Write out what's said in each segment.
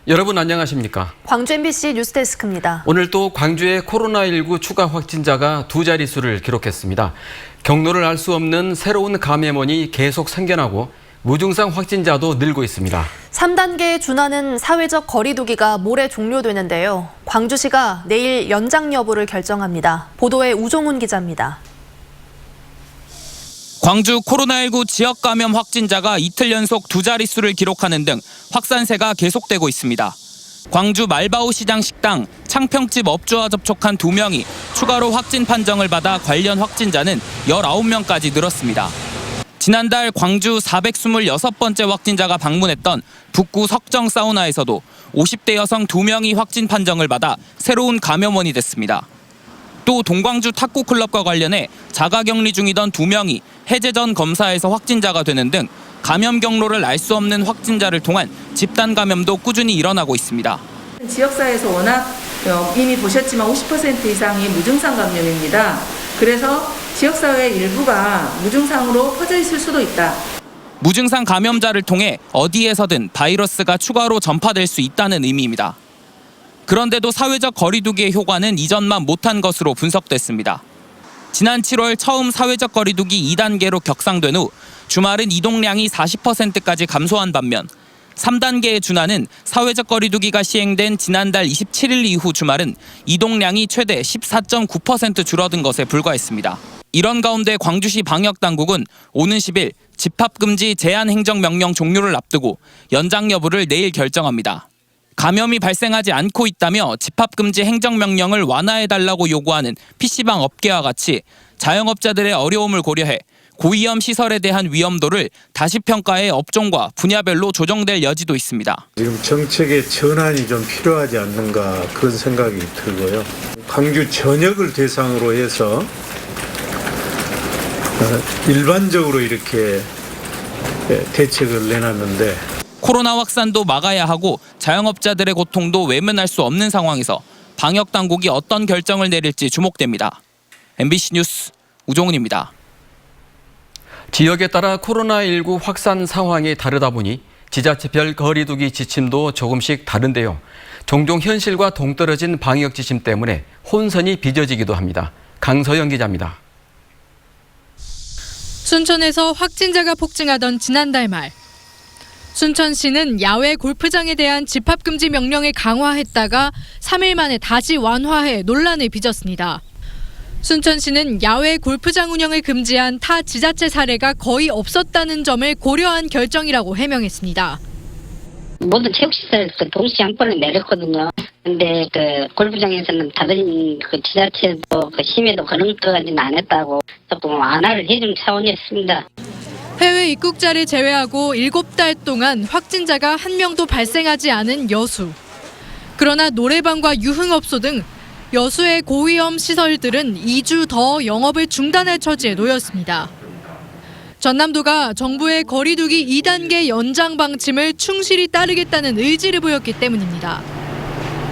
여러분 안녕하십니까? 광주 MBC 뉴스데스크입니다. 오늘 또 광주의 코로나19 추가 확진자가 두 자릿수를 기록했습니다. 경로를 알 수 없는 새로운 감염원이 계속 생겨나고 무증상 확진자도 늘고 있습니다. 3단계에 준하는 사회적 거리 두기가 모레 종료되는데요. 광주시가 내일 연장 여부를 결정합니다. 보도에 우종훈 기자입니다. 광주 코로나19 지역 감염 확진자가 이틀 연속 두 자릿수를 기록하는 등 확산세가 계속되고 있습니다. 광주 말바오 시장 식당 창평집 업주와 접촉한 2명이 추가로 확진 판정을 받아 관련 확진자는 19명까지 늘었습니다. 지난달 광주 426번째 확진자가 방문했던 북구 석정 사우나에서도 50대 여성 2명이 확진 판정을 받아 새로운 감염원이 됐습니다. 또 동광주 탁구클럽과 관련해 자가격리 중이던 2명이 해제 전 검사에서 확진자가 되는 등 감염 경로를 알 수 없는 확진자를 통한 집단 감염도 꾸준히 일어나고 있습니다. 지역사회에서 워낙 이미 보셨지만 50% 이상이 무증상 감염입니다. 그래서 지역사회 일부가 무증상으로 퍼져 있을 수도 있다. 무증상 감염자를 통해 어디에서든 바이러스가 추가로 전파될 수 있다는 의미입니다. 그런데도 사회적 거리 두기의 효과는 이전만 못한 것으로 분석됐습니다. 지난 7월 처음 사회적 거리 두기 2단계로 격상된 후 주말은 이동량이 40%까지 감소한 반면 3단계에 준하는 사회적 거리 두기가 시행된 지난달 27일 이후 주말은 이동량이 최대 14.9% 줄어든 것에 불과했습니다. 이런 가운데 광주시 방역당국은 오는 10일 집합금지 제한행정명령 종료를 앞두고 연장 여부를 내일 결정합니다. 감염이 발생하지 않고 있다며 집합금지 행정명령을 완화해달라고 요구하는 PC방 업계와 같이 자영업자들의 어려움을 고려해 고위험 시설에 대한 위험도를 다시 평가해 업종과 분야별로 조정될 여지도 있습니다. 지금 정책의 전환이 좀 필요하지 않는가 그런 생각이 들고요. 광주 전역을 대상으로 해서 일반적으로 이렇게 대책을 내놨는데 코로나 확산도 막아야 하고 자영업자들의 고통도 외면할 수 없는 상황에서 방역 당국이 어떤 결정을 내릴지 주목됩니다. MBC 뉴스 우종훈입니다. 지역에 따라 코로나19 확산 상황이 다르다 보니 지자체별 거리두기 지침도 조금씩 다른데요. 종종 현실과 동떨어진 방역 지침 때문에 혼선이 빚어지기도 합니다. 강서영 기자입니다. 순천에서 확진자가 폭증하던 지난달 말 순천시는 야외 골프장에 대한 집합금지 명령을 강화했다가 3일 만에 다시 완화해 논란을 빚었습니다. 순천시는 야외 골프장 운영을 금지한 타 지자체 사례가 거의 없었다는 점을 고려한 결정이라고 해명했습니다. 모든 체육시설 동시 양보를 내렸거든요. 근데 골프장에서는 다른 지자체도 심의도 그런 것까지는 안 했다고 조금 완화를 해준 차원이었습니다. 해외 입국자를 제외하고 7달 동안 확진자가 한 명도 발생하지 않은 여수. 그러나 노래방과 유흥업소 등 여수의 고위험 시설들은 2주 더 영업을 중단할 처지에 놓였습니다. 전남도가 정부의 거리두기 2단계 연장 방침을 충실히 따르겠다는 의지를 보였기 때문입니다.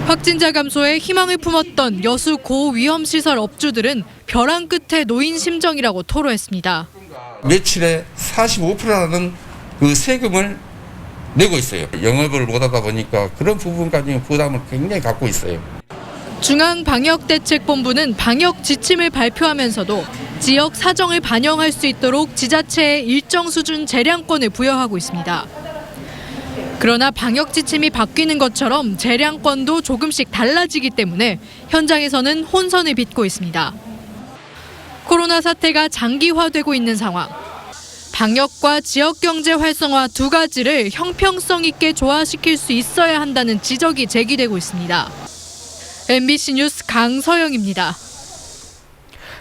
확진자 감소에 희망을 품었던 여수 고위험 시설 업주들은 벼랑 끝에 놓인 심정이라고 토로했습니다. 매출의 45%라는 그 세금을 내고 있어요. 영업을 못하다 보니까 그런 부분까지 부담을 굉장히 갖고 있어요. 중앙방역대책본부는 방역 지침을 발표하면서도 지역 사정을 반영할 수 있도록 지자체에 일정 수준 재량권을 부여하고 있습니다. 그러나 방역 지침이 바뀌는 것처럼 재량권도 조금씩 달라지기 때문에 현장에서는 혼선을 빚고 있습니다. 코로나 사태가 장기화되고 있는 상황. 방역과 지역경제 활성화 두 가지를 형평성 있게 조화시킬 수 있어야 한다는 지적이 제기되고 있습니다. MBC 뉴스 강서영입니다.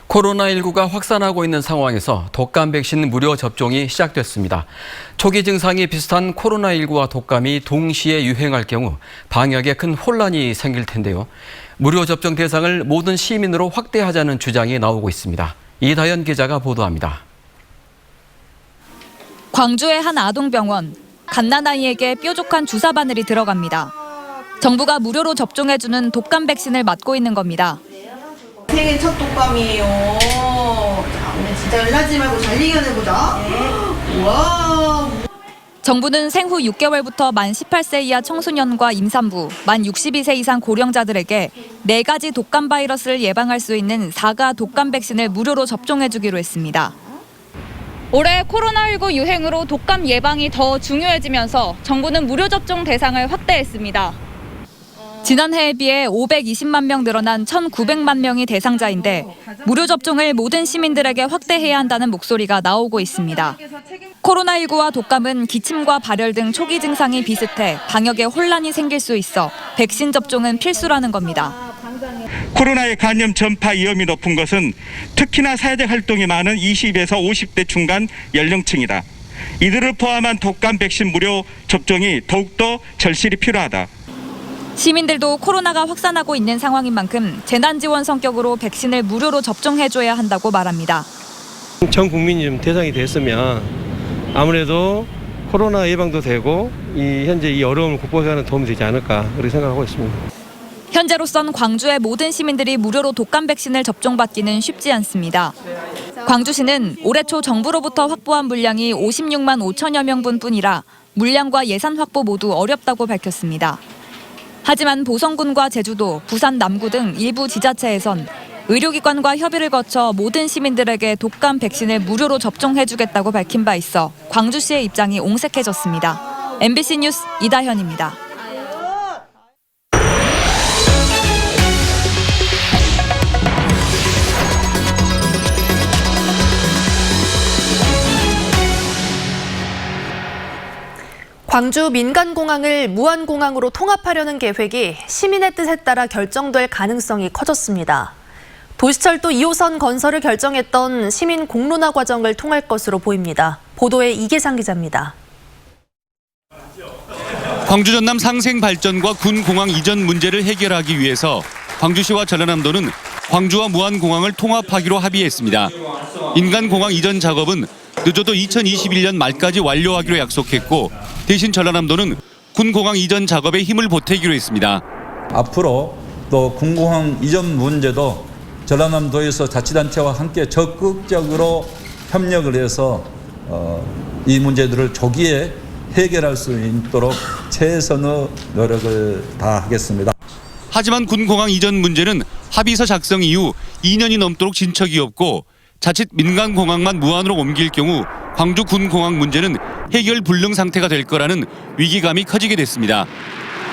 코로나19가 확산하고 있는 상황에서 독감 백신 무료 접종이 시작됐습니다. 초기 증상이 비슷한 코로나19와 독감이 동시에 유행할 경우 방역에 큰 혼란이 생길 텐데요. 무료 접종 대상을 모든 시민으로 확대하자는 주장이 나오고 있습니다. 이다연 기자가 보도합니다. 광주의 한 아동병원, 갓난아이에게 뾰족한 주사 바늘이 들어갑니다. 정부가 무료로 접종해주는 독감 백신을 맞고 있는 겁니다. 생애 첫 독감이에요. 자, 오늘 진짜 열나지 말고 잘 이겨내보자. 네. 우와. 정부는 생후 6개월부터 만 18세 이하 청소년과 임산부, 만 62세 이상 고령자들에게 4가지 독감 바이러스를 예방할 수 있는 4가 독감 백신을 무료로 접종해주기로 했습니다. 올해 코로나19 유행으로 독감 예방이 더 중요해지면서 정부는 무료 접종 대상을 확대했습니다. 지난해에 비해 520만 명 늘어난 1,900만 명이 대상자인데 무료 접종을 모든 시민들에게 확대해야 한다는 목소리가 나오고 있습니다. 코로나19와 독감은 기침과 발열 등 초기 증상이 비슷해 방역에 혼란이 생길 수 있어 백신 접종은 필수라는 겁니다. 코로나의 간염 전파 위험이 높은 것은 특히나 사회적 활동이 많은 20에서 50대 중간 연령층이다. 이들을 포함한 독감 백신 무료 접종이 더욱더 절실히 필요하다. 시민들도 코로나가 확산하고 있는 상황인 만큼 재난지원 성격으로 백신을 무료로 접종해줘야 한다고 말합니다. 전 국민이 좀 대상이 됐으면 아무래도 코로나 예방도 되고 현재 이 어려움을 극복하는 도움이 되지 않을까 그렇게 생각하고 있습니다. 현재로선 광주의 모든 시민들이 무료로 독감 백신을 접종받기는 쉽지 않습니다. 광주시는 올해 초 정부로부터 확보한 물량이 56만 5천여 명분뿐이라 물량과 예산 확보 모두 어렵다고 밝혔습니다. 하지만 보성군과 제주도, 부산 남구 등 일부 지자체에선 의료기관과 협의를 거쳐 모든 시민들에게 독감 백신을 무료로 접종해주겠다고 밝힌 바 있어 광주시의 입장이 옹색해졌습니다. MBC 뉴스 이다현입니다. 광주 민간공항을 무안공항으로 통합하려는 계획이 시민의 뜻에 따라 결정될 가능성이 커졌습니다. 도시철도 2호선 건설을 결정했던 시민 공론화 과정을 통할 것으로 보입니다. 보도에 이계상 기자입니다. 광주 전남 상생 발전과 군 공항 이전 문제를 해결하기 위해서 광주시와 전라남도는 광주와 무안공항을 통합하기로 합의했습니다. 인간공항 이전 작업은 늦어도 2021년 말까지 완료하기로 약속했고 대신 전라남도는 군공항 이전 작업에 힘을 보태기로 했습니다. 앞으로 또 군공항 이전 문제도 전라남도에서 자치단체와 함께 적극적으로 협력을 해서 이 문제들을 조기에 해결할 수 있도록 최선의 노력을 다하겠습니다. 하지만 군공항 이전 문제는 합의서 작성 이후 2년이 넘도록 진척이 없고 자칫 민간공항만 무안으로 옮길 경우 광주 군공항 문제는 해결 불능 상태가 될 거라는 위기감이 커지게 됐습니다.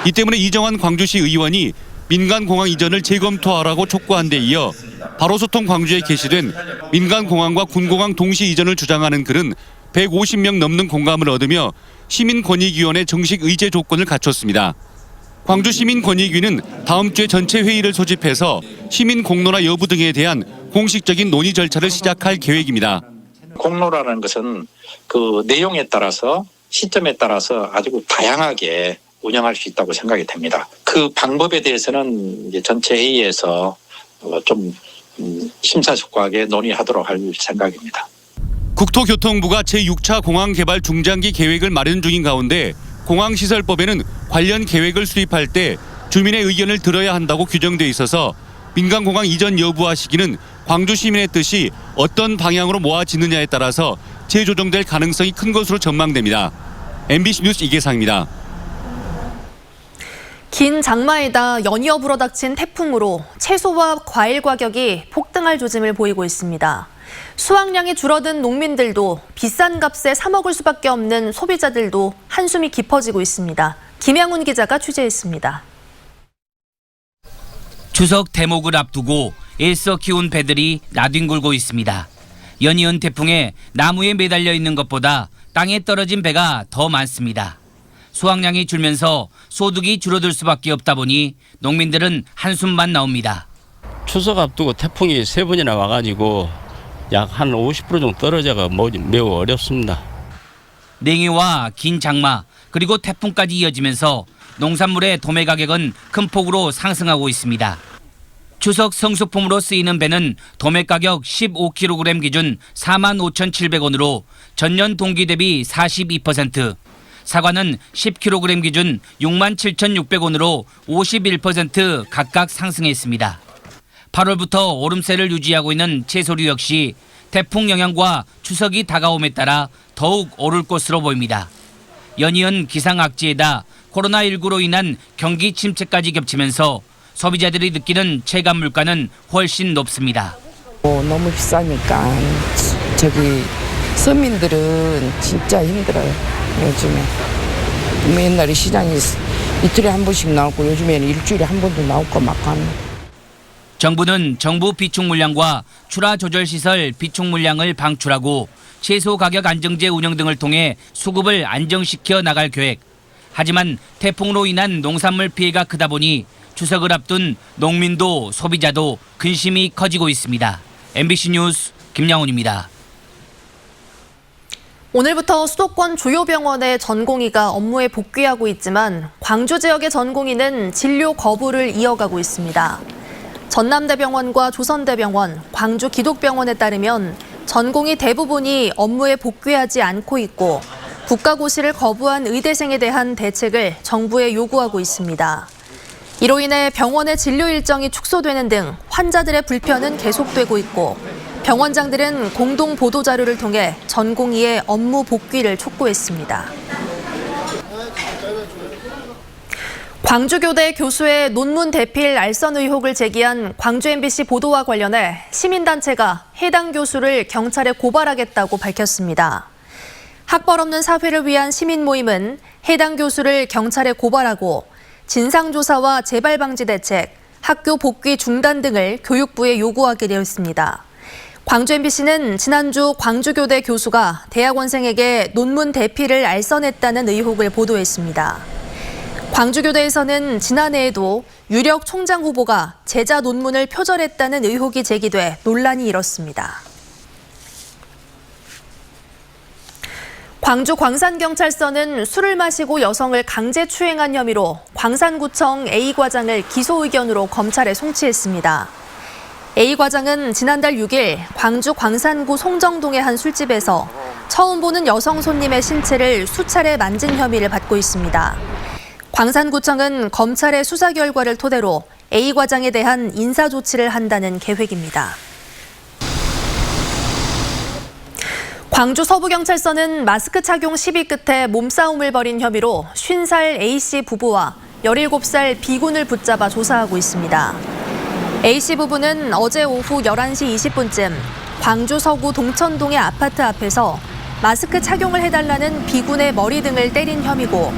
이 때문에 이정환 광주시 의원이 민간공항 이전을 재검토하라고 촉구한 데 이어 바로소통 광주에 게시된 민간공항과 군공항 동시 이전을 주장하는 글은 150명 넘는 공감을 얻으며 시민권익위원회 정식 의제 조건을 갖췄습니다. 광주시민권익위는 다음 주에 전체 회의를 소집해서 시민 공론화 여부 등에 대한 공식적인 논의 절차를 시작할 계획입니다. 공론화라는 것은 그 내용에 따라서 시점에 따라서 아주 다양하게 운영할 수 있다고 생각이 됩니다. 그 방법에 대해서는 이제 전체 회의에서 좀 심사숙고하게 논의하도록 할 생각입니다. 국토교통부가 제6차 공항개발 중장기 계획을 마련 중인 가운데 공항시설법에는 관련 계획을 수립할 때 주민의 의견을 들어야 한다고 규정돼 있어서 민간공항 이전 여부와 시기는 광주 시민의 뜻이 어떤 방향으로 모아지느냐에 따라서 재조정될 가능성이 큰 것으로 전망됩니다. MBC 뉴스 이계상입니다. 긴 장마에다 연이어 불어닥친 태풍으로 채소와 과일 가격이 폭등할 조짐을 보이고 있습니다. 수확량이 줄어든 농민들도 비싼 값에 사 먹을 수밖에 없는 소비자들도 한숨이 깊어지고 있습니다. 김양훈 기자가 취재했습니다. 추석 대목을 앞두고 애써 키운 배들이 나뒹굴고 있습니다. 연이은 태풍에 나무에 매달려 있는 것보다 땅에 떨어진 배가 더 많습니다. 수확량이 줄면서 소득이 줄어들 수밖에 없다 보니 농민들은 한숨만 나옵니다. 추석 앞두고 태풍이 3번이나 와가지고 약 한 50% 정도 떨어져가 매우 어렵습니다. 냉해와 긴 장마 그리고 태풍까지 이어지면서 농산물의 도매 가격은 큰 폭으로 상승하고 있습니다. 추석 성수품으로 쓰이는 배는 도매 가격 15kg 기준 45,700원으로 전년 동기 대비 42%, 사과는 10kg 기준 67,600원으로 51% 각각 상승했습니다. 8월부터 오름세를 유지하고 있는 채소류 역시 태풍 영향과 추석이 다가옴에 따라 더욱 오를 것으로 보입니다. 연이은 기상악재에다 코로나19로 인한 경기 침체까지 겹치면서 소비자들이 느끼는 체감 물가는 훨씬 높습니다. 너무 비싸니까 서민들은 진짜 힘들어요. 요즘에 옛날에 시장이 이틀에 한 번씩 나오고 요즘에는 일주일에 한 번도 나오고 막 하는. 정부는 정부 비축 물량과 출하 조절 시설 비축 물량을 방출하고 채소 가격 안정제 운영 등을 통해 수급을 안정시켜 나갈 계획. 하지만 태풍으로 인한 농산물 피해가 크다 보니 추석을 앞둔 농민도 소비자도 근심이 커지고 있습니다. MBC 뉴스 김양훈입니다. 오늘부터 수도권 주요 병원의 전공의가 업무에 복귀하고 있지만 광주 지역의 전공의는 진료 거부를 이어가고 있습니다. 전남대병원과 조선대병원, 광주기독병원에 따르면 전공의 대부분이 업무에 복귀하지 않고 있고 국가고시를 거부한 의대생에 대한 대책을 정부에 요구하고 있습니다. 이로 인해 병원의 진료 일정이 축소되는 등 환자들의 불편은 계속되고 있고 병원장들은 공동 보도자료를 통해 전공의의 업무 복귀를 촉구했습니다. 광주교대 교수의 논문 대필 알선 의혹을 제기한 광주 MBC 보도와 관련해 시민단체가 해당 교수를 경찰에 고발하겠다고 밝혔습니다. 학벌 없는 사회를 위한 시민 모임은 해당 교수를 경찰에 고발하고 진상조사와 재발방지 대책, 학교 복귀 중단 등을 교육부에 요구하게 되어 있습니다. 광주 MBC는 지난주 광주교대 교수가 대학원생에게 논문 대필을 알선했다는 의혹을 보도했습니다. 광주교대에서는 지난해에도 유력 총장 후보가 제자 논문을 표절했다는 의혹이 제기돼 논란이 일었습니다. 광주 광산경찰서는 술을 마시고 여성을 강제 추행한 혐의로 광산구청 A과장을 기소 의견으로 검찰에 송치했습니다. A과장은 지난달 6일 광주 광산구 송정동의 한 술집에서 처음 보는 여성 손님의 신체를 수차례 만진 혐의를 받고 있습니다. 광산구청은 검찰의 수사 결과를 토대로 A과장에 대한 인사조치를 한다는 계획입니다. 광주 서부경찰서는 마스크 착용 시비 끝에 몸싸움을 벌인 혐의로 50살 A씨 부부와 17살 B군을 붙잡아 조사하고 있습니다. A씨 부부는 어제 오후 11시 20분쯤 광주 서구 동천동의 아파트 앞에서 마스크 착용을 해달라는 B군의 머리 등을 때린 혐의고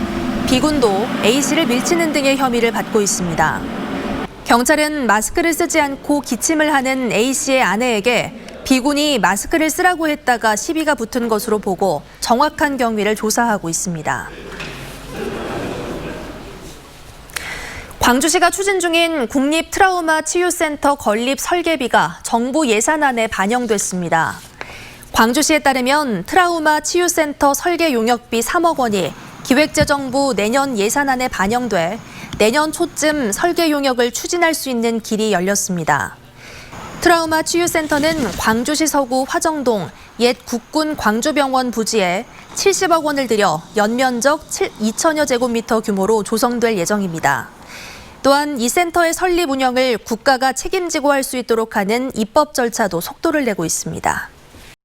B군도 A씨를 밀치는 등의 혐의를 받고 있습니다. 경찰은 마스크를 쓰지 않고 기침을 하는 A씨의 아내에게 B군이 마스크를 쓰라고 했다가 시비가 붙은 것으로 보고 정확한 경위를 조사하고 있습니다. 광주시가 추진 중인 국립 트라우마 치유센터 건립 설계비가 정부 예산안에 반영됐습니다. 광주시에 따르면 트라우마 치유센터 설계 용역비 3억 원이 기획재정부 내년 예산안에 반영돼 내년 초쯤 설계 용역을 추진할 수 있는 길이 열렸습니다. 트라우마 치유센터는 광주시 서구 화정동 옛 국군 광주병원 부지에 70억 원을 들여 연면적 2천여 제곱미터 규모로 조성될 예정입니다. 또한 이 센터의 설립 운영을 국가가 책임지고 할 수 있도록 하는 입법 절차도 속도를 내고 있습니다.